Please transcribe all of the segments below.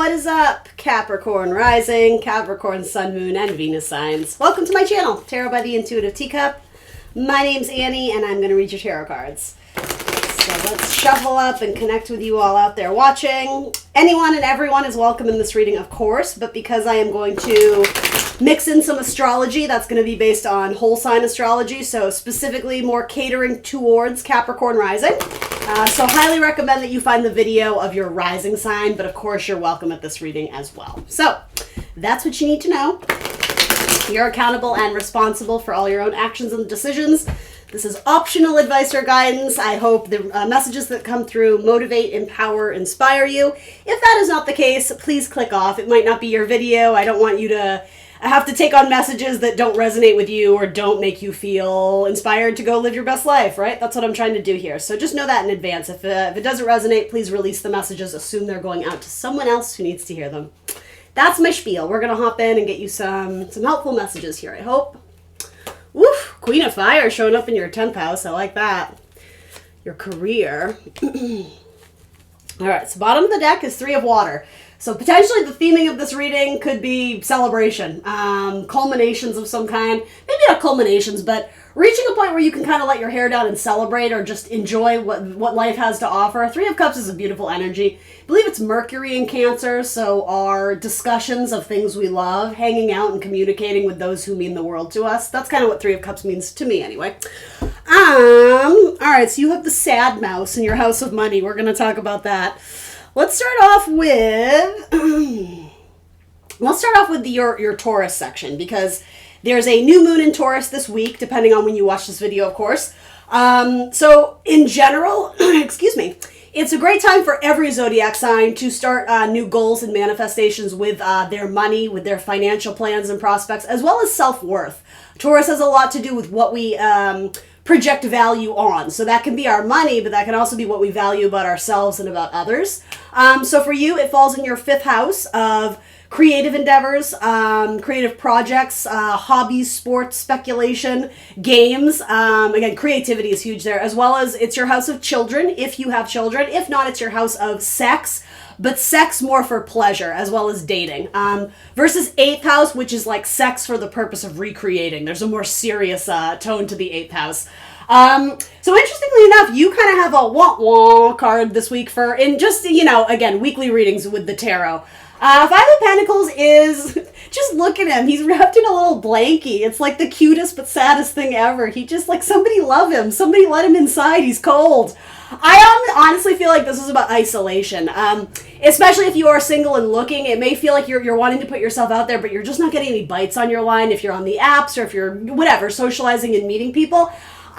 What is up, Capricorn Rising, Capricorn Sun, Moon, and Venus signs? Welcome to my channel, Tarot by the Intuitive Teacup. My name's Annie, and I'm going to read your tarot cards. So let's shuffle up and connect with you all out there watching. Anyone and everyone is welcome in this reading, of course, but because I am going to mix in some astrology, that's going to be based on whole sign astrology, so specifically more catering towards Capricorn Rising. So highly recommend that you find the video of your rising sign, but of course you're welcome at this reading as well. So that's what you need to know. You're accountable and responsible for all your own actions and decisions. This is optional advice or guidance. I hope the messages that come through motivate, empower, inspire you. If that is not the case, please click off. It might not be your video. I don't want you to have to take on messages that don't resonate with you or don't make you feel inspired to go live your best life, right? That's what I'm trying to do here. So just know that in advance. If it doesn't resonate, please release the messages. Assume they're going out to someone else who needs to hear them. That's my spiel. We're going to hop in and get you some helpful messages here, I hope. Woof! Queen of Fire showing up in your 10th house. I like that. Your career. All right, so bottom of the deck is Three of Water. So potentially the theming of this reading could be celebration, culminations of some kind. Maybe not culminations, but reaching a point where you can kind of let your hair down and celebrate or just enjoy what life has to offer. Three of Cups is a beautiful energy. I believe it's Mercury in Cancer, so our discussions of things we love, hanging out and communicating with those who mean the world to us. That's kind of what Three of Cups means to me anyway. All right, so you have the sad mouse in your house of money. We're going to talk about that. Let's start off with your Taurus section, because there's a new moon in Taurus this week, depending on when you watch this video, of course. So in general, excuse me, it's a great time for every zodiac sign to start new goals and manifestations with their money, with their financial plans and prospects, as well as self-worth. Taurus has a lot to do with what we project value on. So that can be our money, but that can also be what we value about ourselves and about others. So for you, it falls in your 5th house of creative endeavors, creative projects, hobbies, sports, speculation, games. Again, creativity is huge there, as well as it's your house of children, if you have children. If not, it's your house of sex, but sex more for pleasure, as well as dating. Versus 8th house, which is like sex for the purpose of recreating. There's a more serious tone to the 8th house. So interestingly enough, you kind of have a wah-wah card this week in just, again, weekly readings with the tarot. 5 of Pentacles is, just look at him. He's wrapped in a little blankie. It's like the cutest but saddest thing ever. He just, somebody love him. Somebody let him inside. He's cold. I honestly feel like this is about isolation. Especially if you are single and looking, it may feel like you're wanting to put yourself out there, but you're just not getting any bites on your line if you're on the apps or if you're, whatever, socializing and meeting people.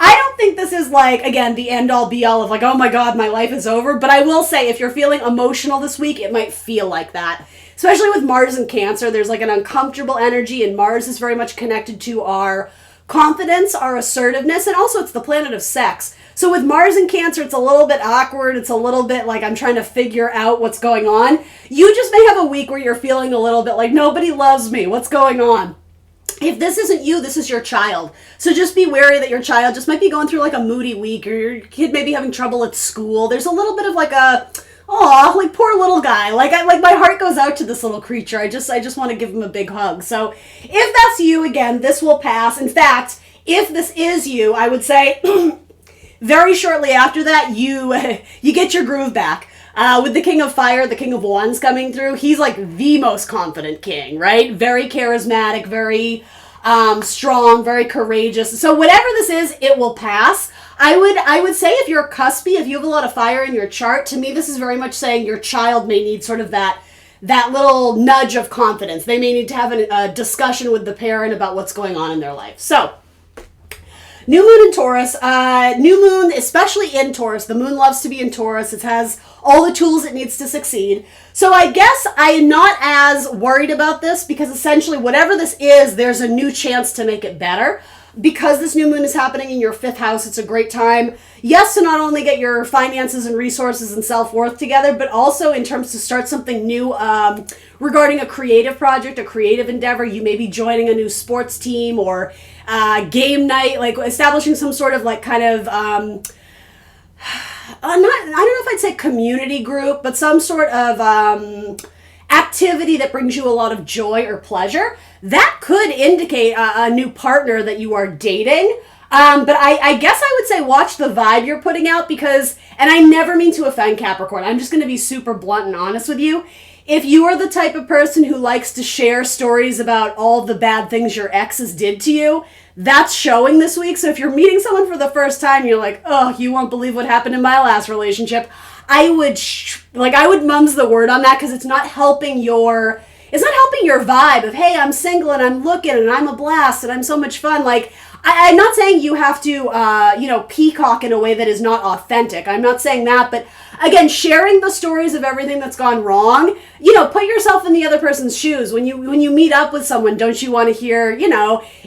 I don't think this is again, the end-all be-all of oh my God, my life is over. But I will say, if you're feeling emotional this week, it might feel like that. Especially with Mars and Cancer, there's an uncomfortable energy, and Mars is very much connected to our confidence, our assertiveness, and also it's the planet of sex. So with Mars and Cancer, it's a little bit awkward. It's a little bit I'm trying to figure out what's going on. You just may have a week where you're feeling a little bit nobody loves me. What's going on? If this isn't you, this is your child. So just be wary that your child just might be going through a moody week, or your kid may be having trouble at school. There's a little bit of poor little guy. My heart goes out to this little creature. I just want to give him a big hug. So if that's you, again, this will pass. In fact, if this is you, I would say very shortly after that, you get your groove back. With the King of Fire, the King of Wands coming through, he's the most confident king, right? Very charismatic, very strong, very courageous. So whatever this is, it will pass. I would say if you're cuspy, if you have a lot of fire in your chart, to me this is very much saying your child may need sort of that little nudge of confidence. They may need to have a discussion with the parent about what's going on in their life. So new moon in Taurus, new moon, especially in Taurus. The moon loves to be in Taurus. It has all the tools it needs to succeed. So I guess I am not as worried about this, because essentially whatever this is, there's a new chance to make it better. Because this new moon is happening in your 5th house, it's a great time, yes, to not only get your finances and resources and self-worth together, but also in terms to start something new regarding a creative project, a creative endeavor. You may be joining a new sports team or game night, establishing some sort of I don't know if I'd say community group, but some sort of activity that brings you a lot of joy or pleasure, that could indicate a new partner that you are dating. But I guess I would say watch the vibe you're putting out because, and I never mean to offend Capricorn, I'm just going to be super blunt and honest with you. If you are the type of person who likes to share stories about all the bad things your exes did to you, that's showing this week. So if you're meeting someone for the first time, you're like, oh, you won't believe what happened in my last relationship. I would mums the word on that because it's not helping your vibe of, hey, I'm single and I'm looking and I'm a blast and I'm so much fun. Like, I'm not saying you have to, peacock in a way that is not authentic. I'm not saying that, but again, sharing the stories of everything that's gone wrong, put yourself in the other person's shoes. When you meet up with someone, don't you want to hear,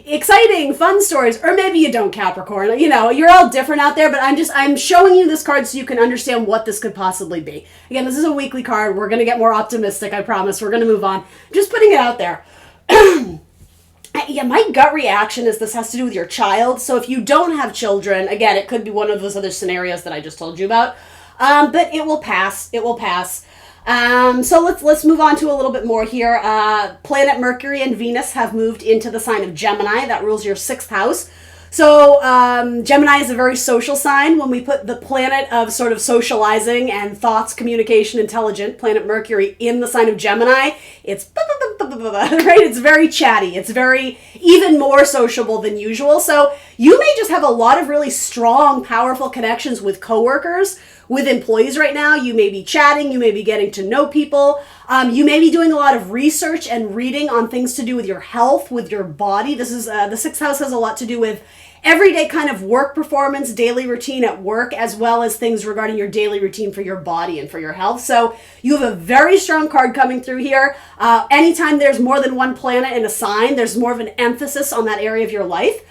exciting, fun stories? Or maybe you don't, Capricorn. You're all different out there, but I'm showing you this card so you can understand what this could possibly be. Again, this is a weekly card. We're going to get more optimistic, I promise. We're going to move on. Just putting it out there. Yeah, my gut reaction is this has to do with your child. So if you don't have children, again, it could be one of those other scenarios that I just told you about. But it will pass. It will pass. So let's move on to a little bit more here. Planet Mercury and Venus have moved into the sign of Gemini. That rules your 6th house. So Gemini is a very social sign. When we put the planet of sort of socializing and thoughts, communication, intelligent, planet Mercury in the sign of Gemini, it's right? It's very chatty. It's very even more sociable than usual. So you may just have a lot of really strong, powerful connections with coworkers, with employees right now. You may be chatting. You may be getting to know people. You may be doing a lot of research and reading on things to do with your health, with your body. This is the 6th house has a lot to do with everyday kind of work performance, daily routine at work, as well as things regarding your daily routine for your body and for your health. So you have a very strong card coming through here. Anytime there's more than one planet in a sign, there's more of an emphasis on that area of your life.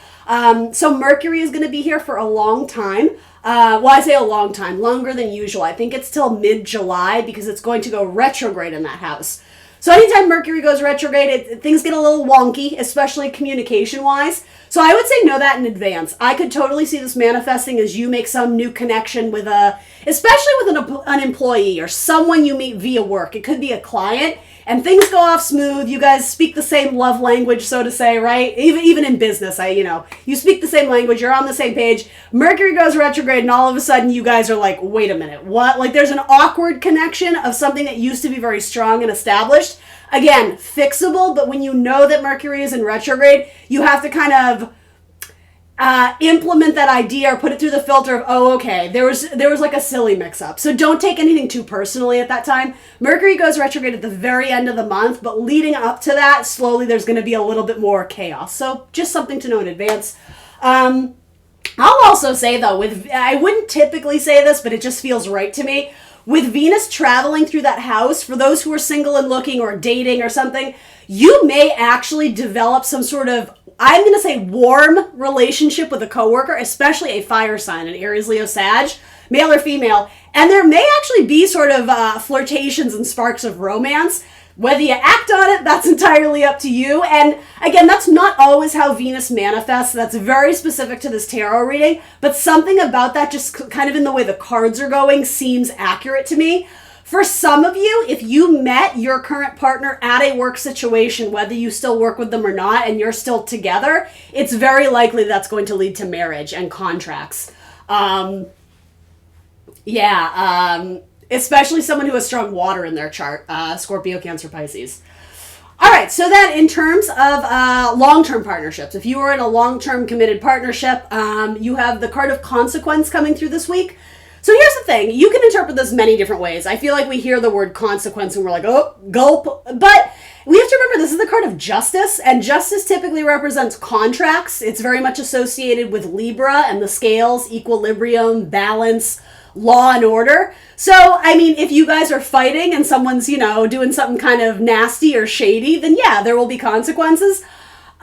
So Mercury is going to be here for a long time. I say a long time, longer than usual. I think it's till mid-July because it's going to go retrograde in that house. So anytime Mercury goes retrograde, things get a little wonky, especially communication-wise. So I would say know that in advance. I could totally see this manifesting as you make some new connection with especially with an employee or someone you meet via work. It could be a client, and things go off smooth. You guys speak the same love language, so to say, right? Even in business, you speak the same language. You're on the same page. Mercury goes retrograde, and all of a sudden, you guys are like, wait a minute, what? Like, there's an awkward connection of something that used to be very strong and established. Again, fixable, but when you know that Mercury is in retrograde, you have to kind of implement that idea or put it through the filter of, oh, okay, there was like a silly mix-up. So don't take anything too personally at that time. Mercury goes retrograde at the very end of the month, but leading up to that, slowly there's going to be a little bit more chaos. So just something to know in advance. I'll also say, though, I wouldn't typically say this, but it just feels right to me. With Venus traveling through that house, for those who are single and looking or dating or something, you may actually develop some sort of, I'm going to say, warm relationship with a coworker, especially a fire sign, an Aries, Leo, Sag, male or female. And there may actually be sort of flirtations and sparks of romance. Whether you act on it, that's entirely up to you. And again, that's not always how Venus manifests. That's very specific to this tarot reading. But something about that, just kind of in the way the cards are going, seems accurate to me. For some of you, if you met your current partner at a work situation, whether you still work with them or not, and you're still together, it's very likely that's going to lead to marriage and contracts. Especially someone who has strong water in their chart, Scorpio, Cancer, Pisces. All right, so then in terms of long-term partnerships, if you are in a long-term committed partnership, you have the card of consequence coming through this week. So here's the thing. You can interpret this many different ways. I feel like we hear the word consequence and we're like, oh, gulp. But we have to remember this is the card of justice, and justice typically represents contracts. It's very much associated with Libra and the scales, equilibrium, balance, law and order. So, I mean, if you guys are fighting and someone's, doing something kind of nasty or shady, then yeah, there will be consequences.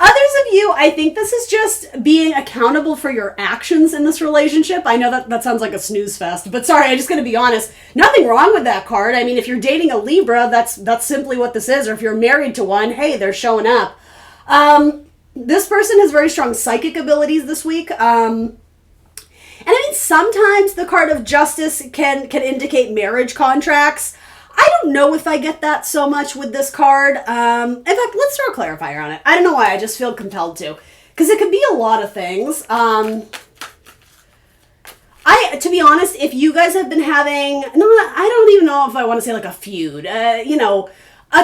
Others of you, I think this is just being accountable for your actions in this relationship. I know that sounds like a snooze fest, but sorry, I'm just going to be honest. Nothing wrong with that card. I mean, if you're dating a Libra, that's simply what this is. Or if you're married to one, hey, they're showing up. This person has very strong psychic abilities this week. And I mean, sometimes the card of justice can indicate marriage contracts. I don't know if I get that so much with this card. In fact, let's throw a clarifier on it. I don't know why, I just feel compelled to. Because it could be a lot of things. To be honest, if you guys have been having, I don't even know if I want to say like a feud, a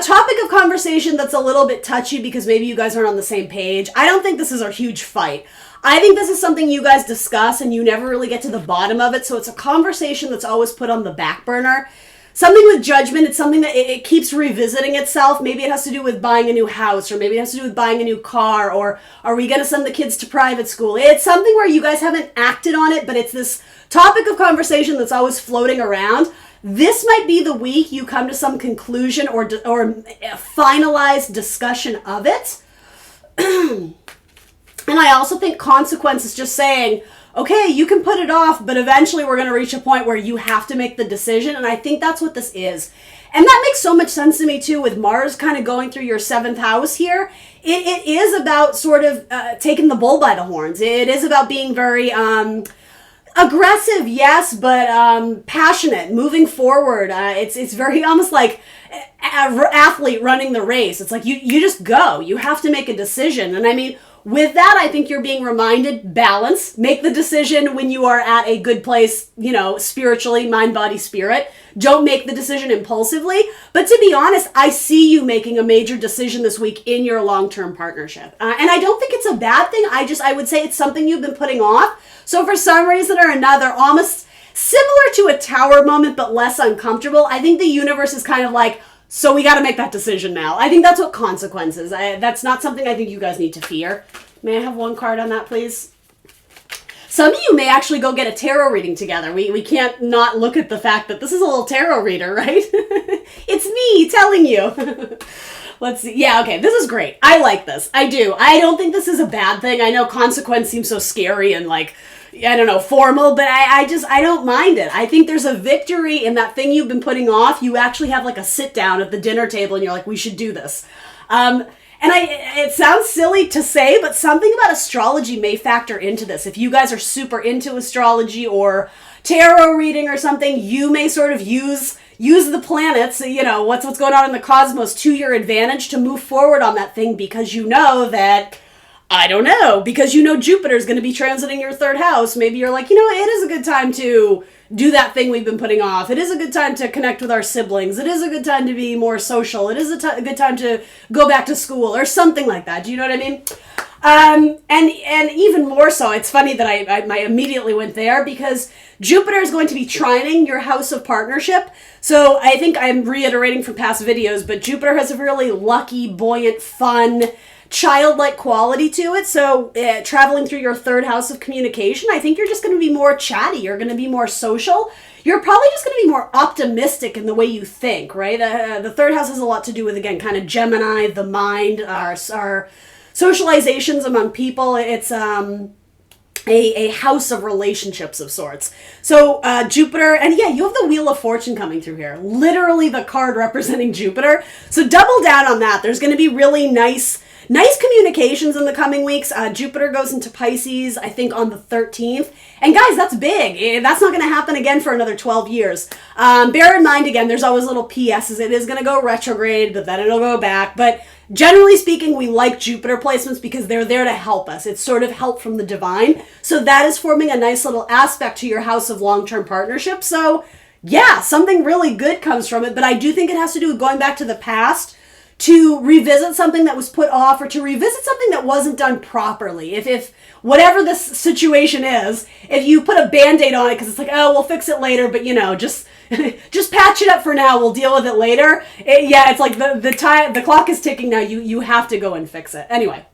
topic of conversation that's a little bit touchy because maybe you guys aren't on the same page. I don't think this is a huge fight. I think this is something you guys discuss and you never really get to the bottom of it. So it's a conversation that's always put on the back burner. Something with judgment, it's something that it keeps revisiting itself. Maybe it has to do with buying a new house, or maybe it has to do with buying a new car, or are we going to send the kids to private school? It's something where you guys haven't acted on it, but it's this topic of conversation that's always floating around. This might be the week you come to some conclusion or a finalized discussion of it. And I also think consequence is just saying, okay, you can put it off, but eventually we're going to reach a point where you have to make the decision. And I think that's what this is. And that makes so much sense to me too, with Mars kind of going through your 7th house here. It is about sort of taking the bull by the horns. It is about being very aggressive, yes, but passionate, moving forward. It's very almost like athlete running the race. It's like you just go. You have to make a decision. And I mean, with that, I think you're being reminded, balance, make the decision when you are at a good place, spiritually, mind, body, spirit. Don't make the decision impulsively. But to be honest, I see you making a major decision this week in your long-term partnership. And I don't think it's a bad thing. I would say it's something you've been putting off. So for some reason or another, almost similar to a tower moment, but less uncomfortable, I think the universe is kind of like, so we got to make that decision now. I think that's what consequence is. That's not something I think you guys need to fear. May I have one card on that, please? Some of you may actually go get a tarot reading together. We can't not look at the fact that this is a little tarot reader, right? It's me telling you. Let's see. Yeah, okay. This is great. I like this. I do. I don't think this is a bad thing. I know consequence seems so scary and formal, but I don't mind it. I think there's a victory in that thing you've been putting off. You actually have like a sit down at the dinner table and you're like, we should do this. It sounds silly to say, but something about astrology may factor into this. If you guys are super into astrology or tarot reading or something, you may sort of use the planets, what's going on in the cosmos to your advantage to move forward on that thing because you know that, I don't know, because Jupiter's going to be transiting your 3rd house. Maybe you're like, it is a good time to do that thing we've been putting off. It is a good time to connect with our siblings. It is a good time to be more social. It is a good time to go back to school or something like that. Do you know what I mean? And even more so, it's funny that I immediately went there because Jupiter is going to be trining your house of partnership. So I think I'm reiterating from past videos, but Jupiter has a really lucky, buoyant, fun, childlike quality to it. So traveling through your 3rd house of communication, I think you're just going to be more chatty. You're going to be more social. You're probably just going to be more optimistic in the way you think, right? The 3rd house has a lot to do with, again, kind of Gemini, the mind, our socializations among people. It's a house of relationships of sorts. So Jupiter, and yeah, you have the Wheel of Fortune coming through here. Literally the card representing Jupiter. So double down on that. There's going to be really nice communications in the coming weeks. Jupiter goes into Pisces, I think, on the 13th. And guys, that's big. That's not going to happen again for another 12 years. Bear in mind, again, there's always little PSs. It is going to go retrograde, but then it'll go back. But generally speaking, we like Jupiter placements because they're there to help us. It's sort of help from the divine. So that is forming a nice little aspect to your house of long-term partnership. So yeah, something really good comes from it. But I do think it has to do with going back to the past to revisit something that was put off or to revisit something that wasn't done properly. If whatever this situation is, if you put a Band-Aid on it because it's like, oh, we'll fix it later, but just patch it up for now, we'll deal with it later. It's like the clock is ticking now. You have to go and fix it. Anyway,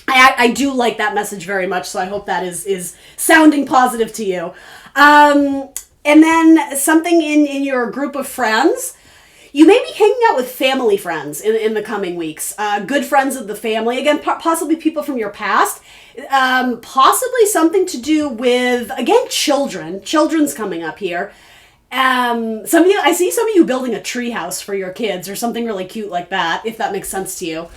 I do like that message very much, so I hope that is sounding positive to you. And then something in your group of friends. You may be hanging out with family friends in the coming weeks. Good friends of the family. Again, possibly people from your past. Possibly something to do with, again, children. Children's coming up here. I see some of you building a tree house for your kids or something really cute like that, if that makes sense to you.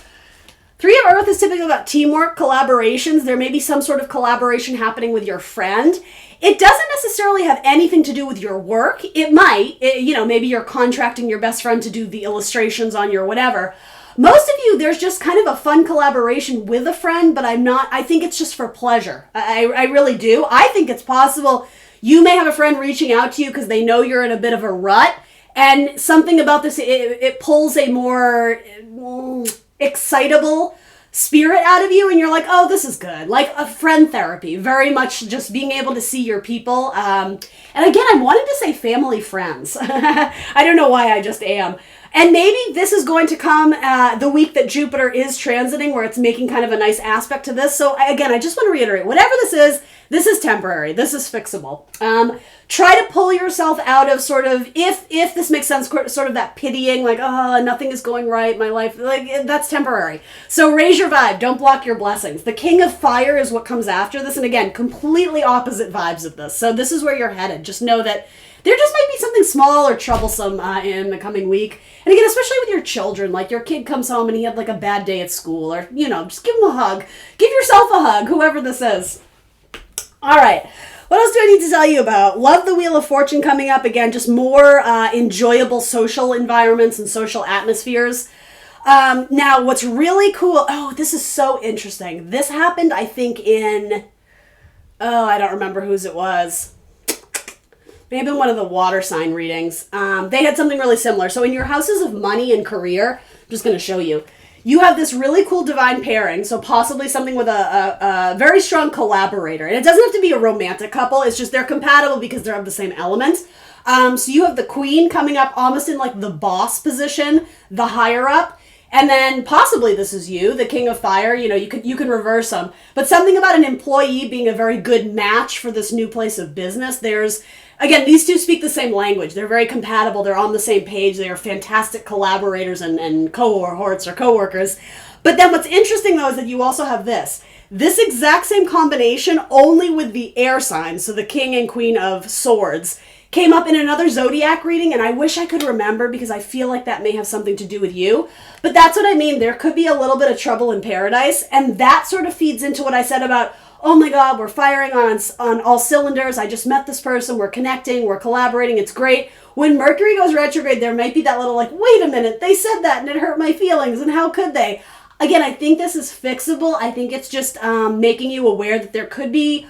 Three of Earth is typically about teamwork, collaborations. There may be some sort of collaboration happening with your friend. It doesn't necessarily have anything to do with your work. It might, maybe you're contracting your best friend to do the illustrations on your whatever. Most of you, there's just kind of a fun collaboration with a friend, but I think it's just for pleasure. I really do. I think it's possible you may have a friend reaching out to you because they know you're in a bit of a rut, and something about this, it pulls a more excitable spirit out of you, and you're like, oh, this is good. Like a friend therapy, very much just being able to see your people. And again, I wanted to say family friends. I don't know why, I just am. And maybe this is going to come the week that Jupiter is transiting, where it's making kind of a nice aspect to this. So again, I just want to reiterate, whatever this is temporary. This is fixable. Try to pull yourself out of sort of, if this makes sense, sort of that pitying, like, oh, nothing is going right, my life, like, that's temporary. So raise your vibe. Don't block your blessings. The King of Fire is what comes after this. And again, completely opposite vibes of this. So this is where you're headed. Just know that there just might be something small or troublesome in the coming week. And again, especially with your children, like your kid comes home and he had like a bad day at school, or, just give him a hug. Give yourself a hug, whoever this is. All right. What else do I need to tell you about? Love the Wheel of Fortune coming up. Again, just more enjoyable social environments and social atmospheres. Now, what's really cool... Oh, this is so interesting. This happened, I think, I don't remember whose it was. Maybe in one of the water sign readings. They had something really similar. So in your houses of money and career, I'm just going to show you. You have this really cool divine pairing, so possibly something with a very strong collaborator. And it doesn't have to be a romantic couple, it's just they're compatible because they're of the same element. So you have the Queen coming up almost in like the boss position, the higher up. And then possibly this is you, the King of Fire, you can reverse them. But something about an employee being a very good match for this new place of business. Again, these two speak the same language. They're very compatible. They're on the same page. They are fantastic collaborators and cohorts or coworkers. But then what's interesting, though, is that you also have this exact same combination, only with the air signs. So the King and Queen of Swords came up in another zodiac reading, and I wish I could remember because I feel like that may have something to do with you. But that's what I mean. There could be a little bit of trouble in paradise, and that sort of feeds into what I said about, oh my God, we're firing on all cylinders. I just met this person. We're connecting. We're collaborating. It's great. When Mercury goes retrograde, there might be that little like, wait a minute, they said that and it hurt my feelings. And how could they? Again, I think this is fixable. I think it's just making you aware that there could be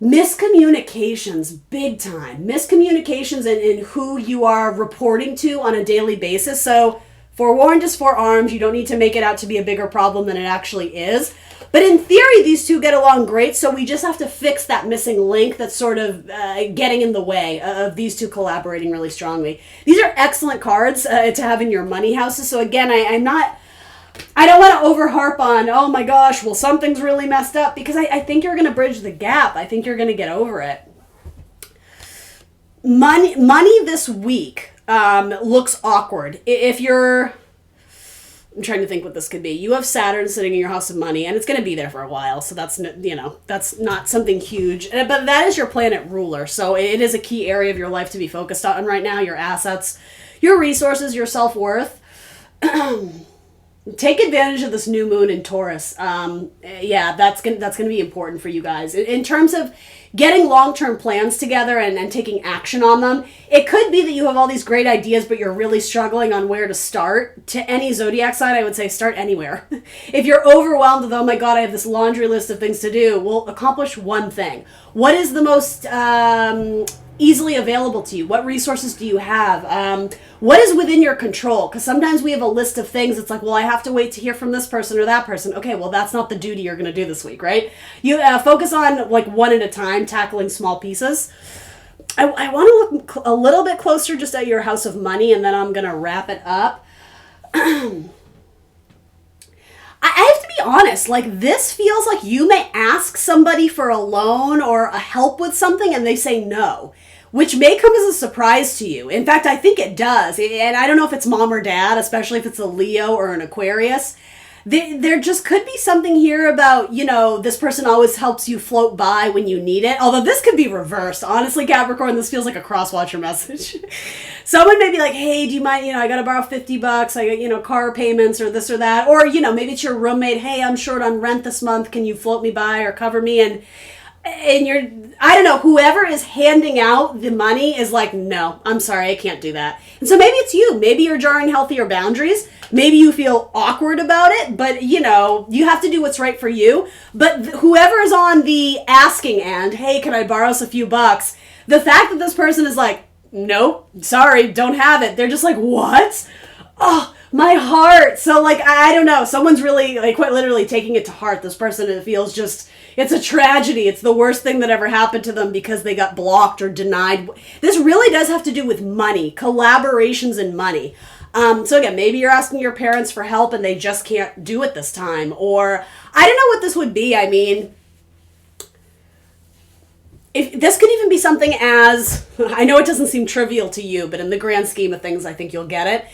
miscommunications, big time. Miscommunications in who you are reporting to on a daily basis. So forewarned is forearmed. You don't need to make it out to be a bigger problem than it actually is. But in theory, these two get along great, so we just have to fix that missing link that's sort of getting in the way of these two collaborating really strongly. These are excellent cards to have in your money houses. So again, I don't want to overharp on, oh my gosh, well, something's really messed up, because I think you're going to bridge the gap. I think you're going to get over it. Money this week looks awkward. If you're... I'm trying to think what this could be. You have Saturn sitting in your house of money, and it's going to be there for a while, so that's not something huge. But that is your planet ruler, so it is a key area of your life to be focused on right now, your assets, your resources, your self-worth. Take advantage of this new moon in Taurus. That's gonna be important for you guys. In terms of getting long-term plans together and taking action on them, it could be that you have all these great ideas, but you're really struggling on where to start. To any zodiac sign, I would say start anywhere. If you're overwhelmed with, oh my God, I have this laundry list of things to do, well, accomplish one thing. What is the most easily available to you? What resources do you have? What is within your control? Because sometimes we have a list of things. It's like, well, I have to wait to hear from this person or that person. Okay, well, that's not the duty you're going to do this week, right? You focus on like one at a time, tackling small pieces. I want to look a little bit closer just at your house of money, and then I'm going to wrap it up. I have to be honest, like this feels like you may ask somebody for a loan or a help with something and they say no, which may come as a surprise to you. In fact, I think it does. And I don't know if it's mom or dad, especially if it's a Leo or an Aquarius. There just could be something here about, this person always helps you float by when you need it. Although this could be reversed. Honestly, Capricorn, this feels like a cross-watcher message. Someone may be like, hey, do you mind, I got to borrow $50. I got, car payments or this or that. Or, maybe it's your roommate. Hey, I'm short on rent this month. Can you float me by or cover me? And you're, I don't know, whoever is handing out the money is like, no, I'm sorry, I can't do that. And so maybe it's you. Maybe you're jarring healthier boundaries. Maybe you feel awkward about it, but you have to do what's right for you. But whoever is on the asking end, hey, can I borrow us a few bucks? The fact that this person is like, nope, sorry, don't have it. They're just like, what? Oh, my heart. So I don't know. Someone's really quite literally taking it to heart. This person, it feels just, it's a tragedy. It's the worst thing that ever happened to them because they got blocked or denied. This really does have to do with money, collaborations and money. So again, maybe you're asking your parents for help and they just can't do it this time. Or I don't know what this would be. I mean, if this could even be something as, I know it doesn't seem trivial to you, but in the grand scheme of things, I think you'll get it.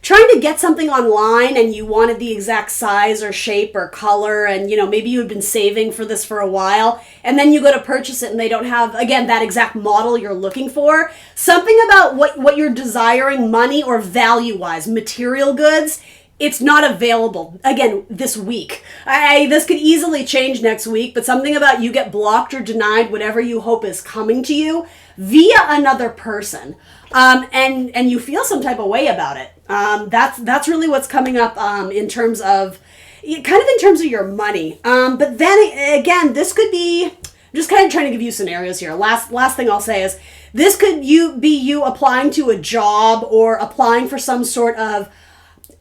Trying to get something online and you wanted the exact size or shape or color and, maybe you had been saving for this for a while and then you go to purchase it and they don't have, again, that exact model you're looking for. Something about what you're desiring money or value-wise, material goods, it's not available, again, this week. This could easily change next week, but something about you get blocked or denied whatever you hope is coming to you via another person. And you feel some type of way about it. That's really what's coming up in terms of your money. But then again, this could be, I'm just kind of trying to give you scenarios here. Last thing I'll say is this could be you applying to a job or applying for some sort of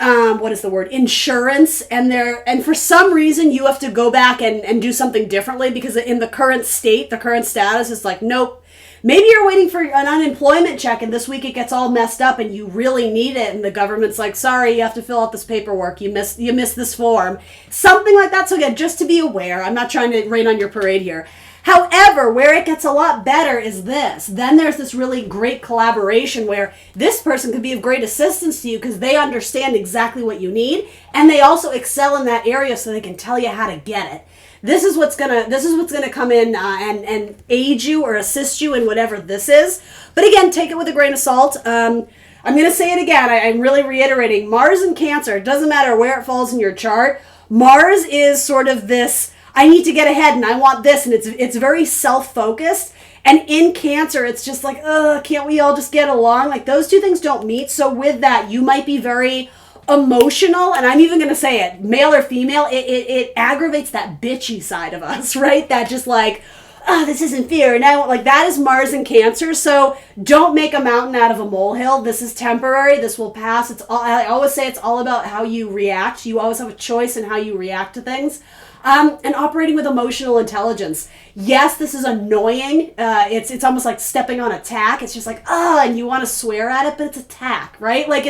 insurance, and for some reason you have to go back and do something differently because in the current status is like, nope. Maybe you're waiting for an unemployment check and this week it gets all messed up and you really need it and the government's like, sorry, you have to fill out this paperwork. You missed this form. Something like that. So again, just to be aware, I'm not trying to rain on your parade here. However, where it gets a lot better is this. Then there's this really great collaboration where this person could be of great assistance to you because they understand exactly what you need and they also excel in that area so they can tell you how to get it. This is what's gonna come in and aid you or assist you in whatever this is. But again, take it with a grain of salt. I'm gonna say it again. I'm really reiterating. Mars in Cancer. It doesn't matter where it falls in your chart. Mars is sort of this. I need to get ahead and I want this, and it's very self-focused. And in Cancer, it's just like, can't we all just get along? Like those two things don't meet. So with that, you might be very emotional, and I'm even going to say it, male or female, it aggravates that bitchy side of us, right? That just like, this isn't fair, and I don't, like, that is Mars in Cancer. So don't make a mountain out of a molehill. This is temporary. This will pass. I always say it's all about how you react. You always have a choice in how you react to things. And operating with emotional intelligence. Yes, this is annoying. It's almost like stepping on a tack. It's just like, and you want to swear at it, but it's a tack, right? Like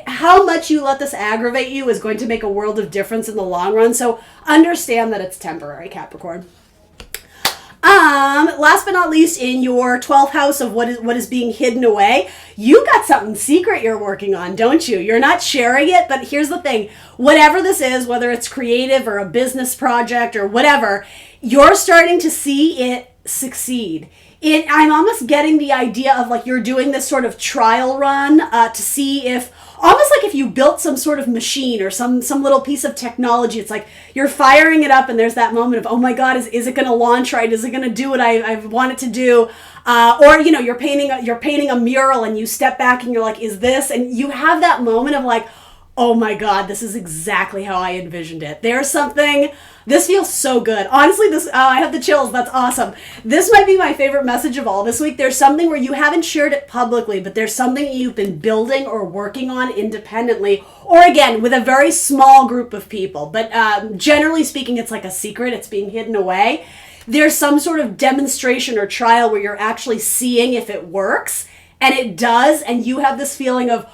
how much you let this aggravate you is going to make a world of difference in the long run. So understand that it's temporary, Capricorn. Last but not least, in your 12th house of what is being hidden away, you got something secret you're working on, don't you? You're not sharing it, but here's the thing. Whatever this is, whether it's creative or a business project or whatever, you're starting to see it succeed. I'm almost getting the idea of like you're doing this sort of trial run to see if, almost like if you built some sort of machine or some little piece of technology, it's like you're firing it up and there's that moment of, oh my God, is it going to launch right? Is it going to do what I want it to do? Or, you're painting a mural and you step back and you're like, is this? And you have that moment of like, oh my God, this is exactly how I envisioned it. There's something, this feels so good. Honestly, I have the chills. That's awesome. This might be my favorite message of all this week. There's something where you haven't shared it publicly, but there's something you've been building or working on independently, or again, with a very small group of people. But generally speaking, it's like a secret. It's being hidden away. There's some sort of demonstration or trial where you're actually seeing if it works, and it does, and you have this feeling of,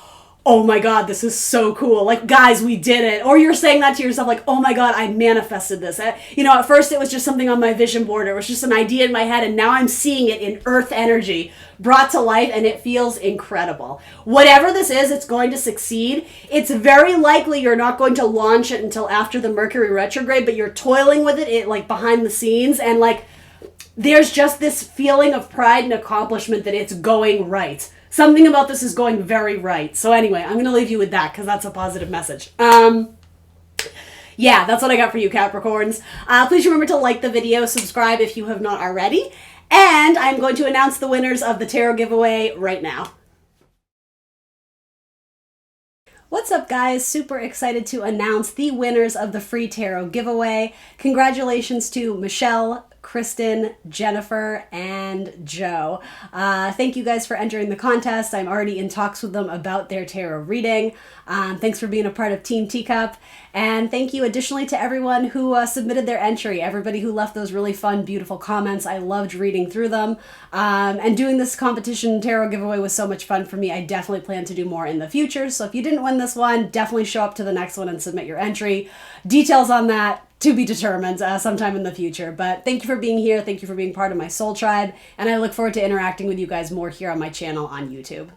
oh my God, this is so cool. Like, guys, we did it. Or you're saying that to yourself, like, oh my God, I manifested this. You know, at first it was just something on my vision board. It was just an idea in my head, and now I'm seeing it in earth energy brought to life, and it feels incredible. Whatever this is, it's going to succeed. It's very likely you're not going to launch it until after the Mercury retrograde, but you're toiling with it like behind the scenes, and like there's just this feeling of pride and accomplishment that it's going right. Something about this is going very right. So anyway, I'm going to leave you with that because that's a positive message. Yeah, that's what I got for you, Capricorns. Please remember to like the video, subscribe if you have not already, and I'm going to announce the winners of the tarot giveaway right now. What's up, guys? Super excited to announce the winners of the free tarot giveaway. Congratulations to Michelle, Kristen, Jennifer, and Joe. Thank you guys for entering the contest. I'm already in talks with them about their tarot reading. Thanks for being a part of Team Teacup. And thank you additionally to everyone who submitted their entry, everybody who left those really fun, beautiful comments. I loved reading through them. And doing this competition tarot giveaway was so much fun for me. I definitely plan to do more in the future. So if you didn't win this one, definitely show up to the next one and submit your entry. Details on that to be determined sometime in the future. But thank you for being here. Thank you for being part of my soul tribe. And I look forward to interacting with you guys more here on my channel on YouTube.